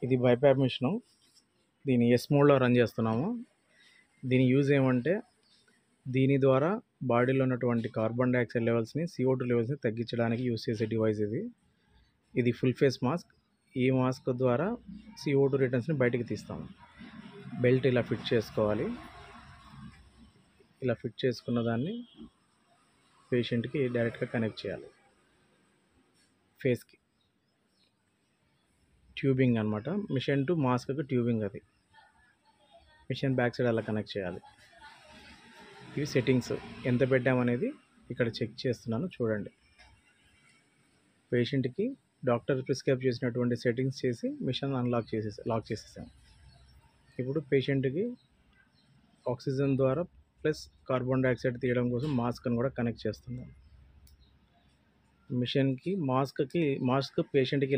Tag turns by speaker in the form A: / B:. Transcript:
A: ఇది BiPAP machine. దీన్ని yes మోడ్లో రన్ చేస్తున్నాము. దీని యూజ్ ఏమంటే దీని ద్వారా బాడీలో ఉన్నటువంటి కార్బన్ డైఆక్సైడ్ లెవెల్స్ని, CO2 లెవెల్స్ని తగ్గించడానికి యూజ్ చేసే డివైస్ ఇది. ఇది ఫుల్ ఫేస్ మాస్క్. ఈ మాస్క్ ద్వారా CO2 రిటర్న్స్ని బయటికి తీస్తాము. బెల్ట్ ఇలా ఫిట్ చేసుకోవాలి. ఇలా ఫిట్ చేసుకున్న దాన్ని పేషెంట్కి డైరెక్ట్గా కనెక్ట్ చేయాలి. ఫేస్కి ట్యూబింగ్ అనమాట. మిషన్ టు మాస్క్కి ట్యూబింగ్ అది. మిషన్ బ్యాక్ సైడ్ అలా కనెక్ట్ చేయాలి. ఇవి సెట్టింగ్స్ ఎంత పెట్టామనేది ఇక్కడ చెక్ చేస్తున్నాను చూడండి. పేషెంట్కి డాక్టర్ ప్రిస్క్రైబ్ చేసినటువంటి సెట్టింగ్స్ చేసి మిషన్ లాక్ చేసేసాం. ఇప్పుడు పేషెంట్కి ఆక్సిజన్ ద్వారా ప్లస్ కార్బన్ డైఆక్సైడ్ తీయడం కోసం మాస్క్ని కూడా కనెక్ట్ చేస్తున్నాం. మిషన్కి మాస్క్ పేషెంట్కి